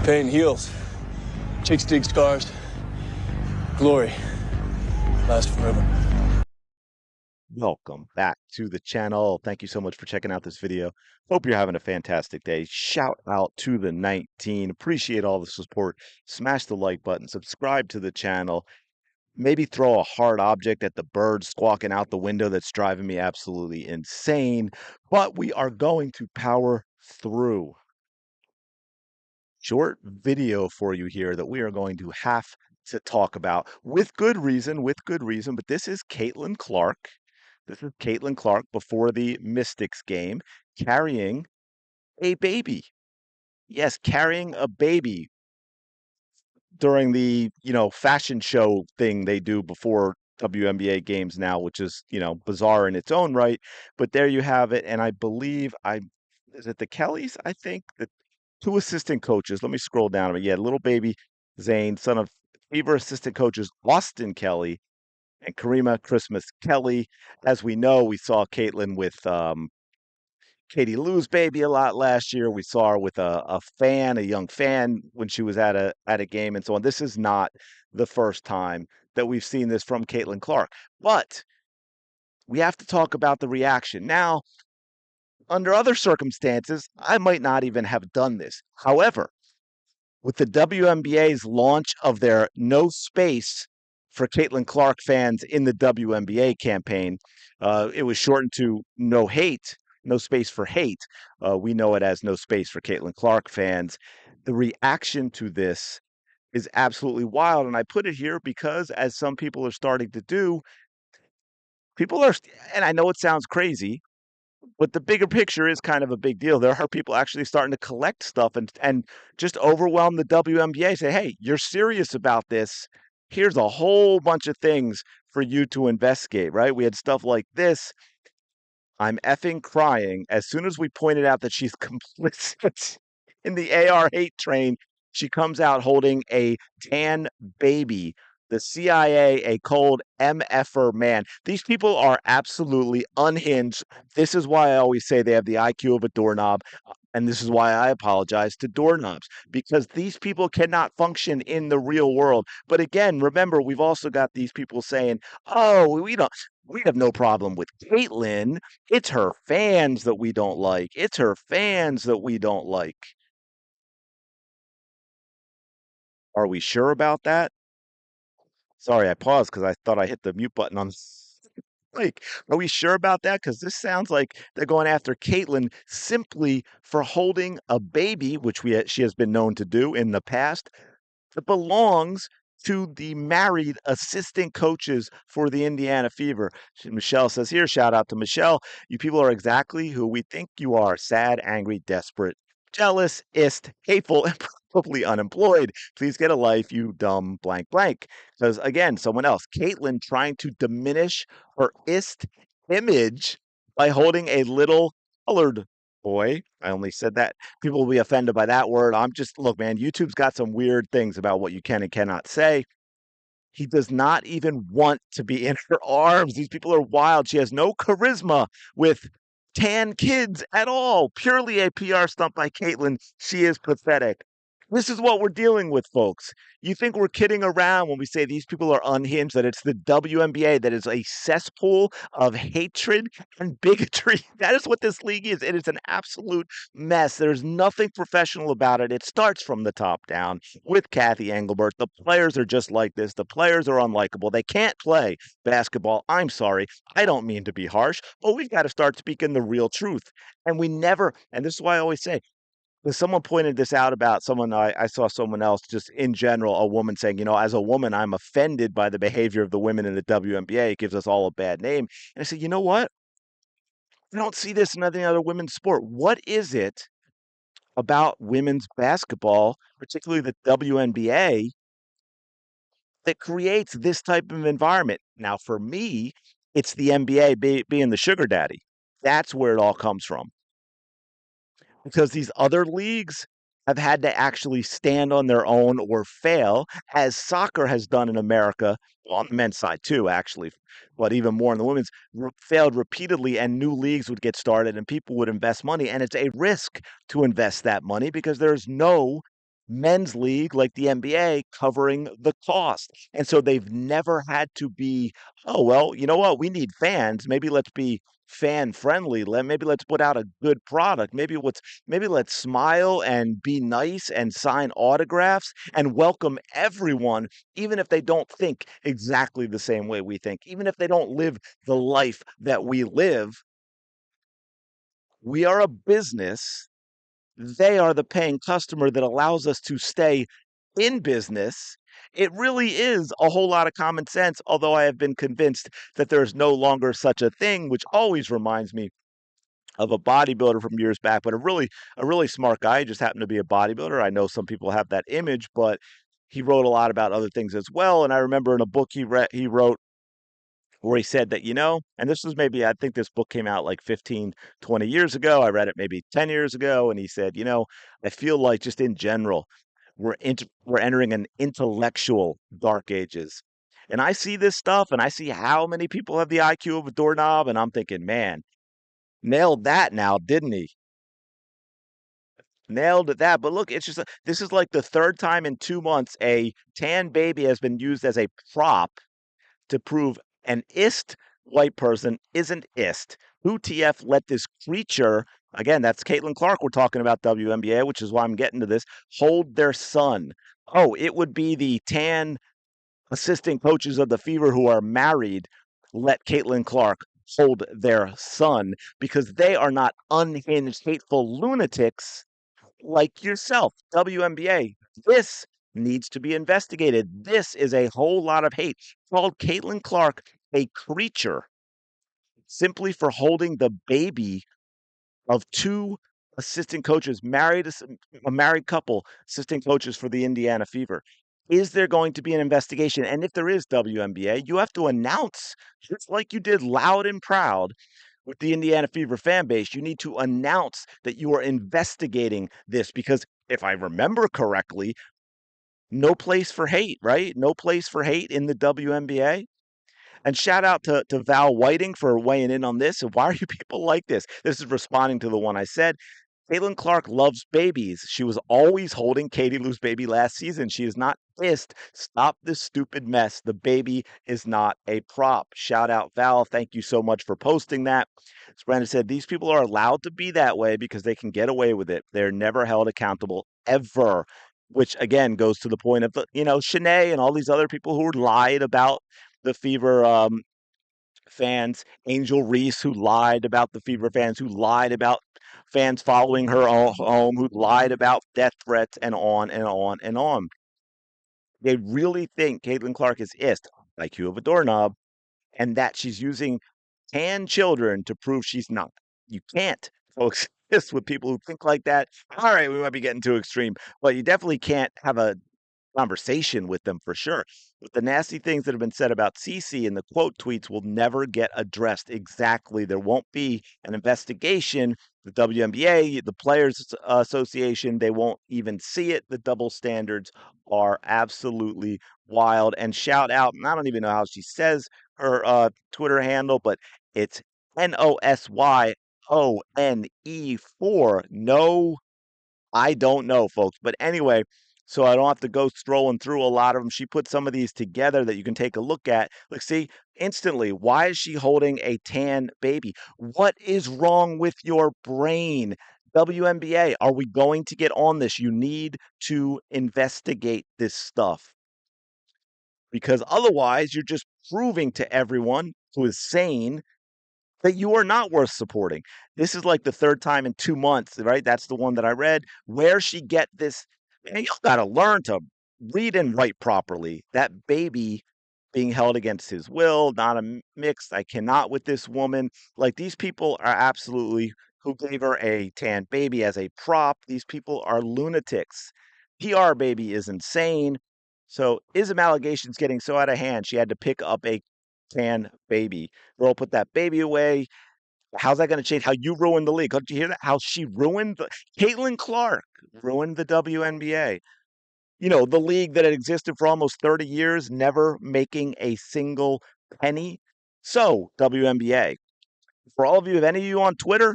Pain heals. Chicks dig scars. Glory lasts forever. Welcome back to the channel. Thank you so much for checking out this video. Hope you're having a fantastic day. Shout out to the 19. Appreciate all the support. Smash the like button, subscribe to the channel. Maybe throw a hard object at the bird squawking out the window that's driving me absolutely insane. But we are going to power through. Short video for you here that we are going to have to talk about with good reason, but this is Caitlin Clark. This is Caitlin Clark before the Mystics game carrying a baby. Yes, carrying a baby during the, fashion show thing they do before WNBA games now, which is, bizarre in its own right. But there you have it. And I believe is it the Kellys? I think the two assistant coaches. Let me scroll down. But yeah, little baby Zane, son of Fever assistant coaches Austin Kelly and Karima Christmas Kelly. As we know, we saw Caitlin with Katie Lou's baby a lot last year. We saw her with a young fan, when she was at a game and so on. This is not the first time that we've seen this from Caitlin Clark, but we have to talk about the reaction. Now, under other circumstances, I might not even have done this. However, with the WNBA's launch of their No Space for Caitlin Clark fans in the WNBA campaign, it was shortened to No Hate, No Space for Hate. We know it as No Space for Caitlin Clark fans. The reaction to this is absolutely wild. And I put it here because, as some people are starting to do, people are, and I know it sounds crazy, but the bigger picture is kind of a big deal. There are people actually starting to collect stuff and just overwhelm the WNBA. Say, hey, you're serious about this. Here's a whole bunch of things for you to investigate, right? We had stuff like this. I'm effing crying. As soon as we pointed out that she's complicit in the AR hate train, she comes out holding a tan baby. The CIA, a cold MFer man. These people are absolutely unhinged. This is why I always say they have the IQ of a doorknob. And this is why I apologize to doorknobs, because these people cannot function in the real world. But again, remember, we've also got these people saying, oh, we have no problem with Caitlyn. It's her fans that we don't like. It's her fans that we don't like. Are we sure about that? Sorry, I paused because I thought I hit the mute button on like, are we sure about that? Because this sounds like they're going after Caitlyn simply for holding a baby, which she has been known to do in the past, that belongs to the married assistant coaches for the Indiana Fever. Michelle says here, shout out to Michelle. You people are exactly who we think you are: sad, angry, desperate, jealous, hateful, and probably unemployed. Please get a life, you dumb blank blank. Because again, someone else, Caitlyn, trying to diminish her image by holding a little colored boy. I only said that. People will be offended by that word. Look, man, YouTube's got some weird things about what you can and cannot say. He does not even want to be in her arms. These people are wild. She has no charisma with tan kids at all. Purely a PR stunt by Caitlyn. She is pathetic. This is what we're dealing with, folks. You think we're kidding around when we say these people are unhinged, that it's the WNBA that is a cesspool of hatred and bigotry. That is what this league is. It is an absolute mess. There's nothing professional about it. It starts from the top down with Kathy Engelbert. The players are just like this. The players are unlikable. They can't play basketball. I'm sorry. I don't mean to be harsh, but we've got to start speaking the real truth. And we never, and this is why I always say, because someone pointed this out about someone, I saw someone else, just in general, a woman saying, as a woman, I'm offended by the behavior of the women in the WNBA. It gives us all a bad name. And I said, you know what? I don't see this in any other women's sport. What is it about women's basketball, particularly the WNBA, that creates this type of environment? Now, for me, it's the NBA being the sugar daddy. That's where it all comes from. Because these other leagues have had to actually stand on their own or fail, as soccer has done in America, well, on the men's side too, actually, but even more on the women's, failed repeatedly, and new leagues would get started and people would invest money. And it's a risk to invest that money because there's no men's league like the NBA covering the cost. And so they've never had to be, oh, well, you know what? We need fans. Maybe let's be fan friendly. Maybe let's put out a good product. Maybe let's smile and be nice and sign autographs and welcome everyone, even if they don't think exactly the same way we think, even if they don't live the life that we live. We are a business. They are the paying customer that allows us to stay in business. It really is a whole lot of common sense, although I have been convinced that there is no longer such a thing, which always reminds me of a bodybuilder from years back, but a really smart guy. He just happened to be a bodybuilder. I know some people have that image, but he wrote a lot about other things as well. And I remember in a book he wrote where he said that, and this was maybe, I think this book came out like 15, 20 years ago. I read it maybe 10 years ago. And he said, I feel like just in general, we're entering an intellectual dark ages. And I see this stuff and I see how many people have the IQ of a doorknob. And I'm thinking, man, nailed that now, didn't he? Nailed it that. But look, it's just, this is like the third time in 2 months a tan baby has been used as a prop to prove an ist white person isn't ist. Who TF let this creature, again, that's Caitlin Clark we're talking about, WNBA, which is why I'm getting to this, hold their son. Oh, it would be the tan assistant coaches of the Fever who are married let Caitlin Clark hold their son because they are not unhinged, hateful lunatics like yourself, WNBA. This needs to be investigated. This is a whole lot of hate. Called Caitlin Clark a creature simply for holding the baby of two assistant coaches, a married couple, assistant coaches for the Indiana Fever. Is there going to be an investigation? And if there is, WNBA, you have to announce, just like you did loud and proud with the Indiana Fever fan base, you need to announce that you are investigating this because if I remember correctly, no place for hate, right? No place for hate in the WNBA. And shout out to Val Whiting for weighing in on this. And why are you people like this? This is responding to the one I said. Caitlin Clark loves babies. She was always holding Katie Lou's baby last season. She is not pissed. Stop this stupid mess. The baby is not a prop. Shout out Val. Thank you so much for posting that. As Brandon said, these people are allowed to be that way because they can get away with it. They're never held accountable ever. Which again goes to the point of Shanae and all these other people who lied about the Fever fans, Angel Reese, who lied about the Fever fans, who lied about fans following her home, who lied about death threats, and on and on and on. They really think Caitlin Clark is ist, IQ of a doorknob, and that she's using tan children to prove she's not. You can't coexist with people who think like that. All right, we might be getting too extreme, but you definitely can't have a conversation with them for sure. But the nasty things that have been said about Cece in the quote tweets will never get addressed exactly. There won't be an investigation. The WNBA, the Players Association, they won't even see it. The double standards are absolutely wild. And shout out, and I don't even know how she says her Twitter handle, but it's NOSYONE4. No, I don't know, folks. But anyway, so I don't have to go scrolling through a lot of them. She put some of these together that you can take a look at. Look, see, instantly, why is she holding a tan baby? What is wrong with your brain? WNBA, are we going to get on this? You need to investigate this stuff because otherwise, you're just proving to everyone who is sane that you are not worth supporting. This is like the third time in 2 months, right? That's the one that I read. Where she get this? Man, you got to learn to read and write properly. That baby being held against his will, not a mix. I cannot with this woman. Like these people are absolutely who gave her a tan baby as a prop. These people are lunatics. PR baby is insane. So Ism allegations getting so out of hand, she had to pick up a tan baby. Girl, put that baby away. How's that going to change how you ruined the league? Did you hear that? How she ruined Caitlin Clark ruined the WNBA. The league that had existed for almost 30 years, never making a single penny. So, WNBA, for all of you, if any of you on Twitter,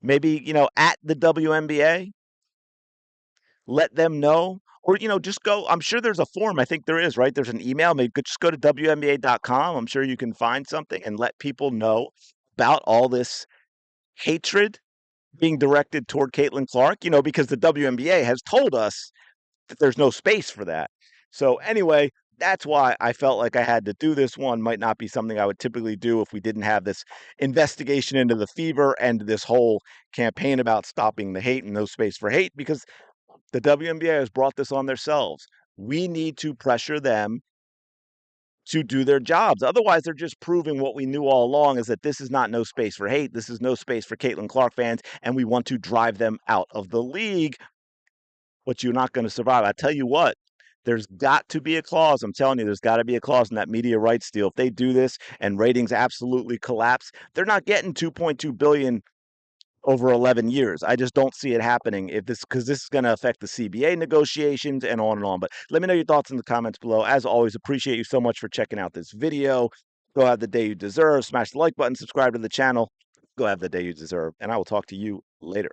maybe, at the WNBA, let them know. Or, just go. I'm sure there's a form. I think there is, right? There's an email. Maybe just go to WNBA.com. I'm sure you can find something and let people know about all this hatred being directed toward Caitlin Clark, because the WNBA has told us that there's no space for that. So anyway, that's why I felt like I had to do this one. Might not be something I would typically do if we didn't have this investigation into the fever and this whole campaign about stopping the hate and no space for hate, because the WNBA has brought this on themselves. We need to pressure them to do their jobs. Otherwise, they're just proving what we knew all along, is that this is not no space for hate. This is no space for Caitlin Clark fans, and we want to drive them out of the league. But you're not going to survive. I tell you what, there's got to be a clause. I'm telling you, there's got to be a clause in that media rights deal. If they do this and ratings absolutely collapse, they're not getting 2.2 billion over 11 years. I just don't see it happening because this is going to affect the CBA negotiations and on and on. But let me know your thoughts in the comments below. As always, appreciate you so much for checking out this video. Go have the day you deserve. Smash the like button, subscribe to the channel. Go have the day you deserve. And I will talk to you later.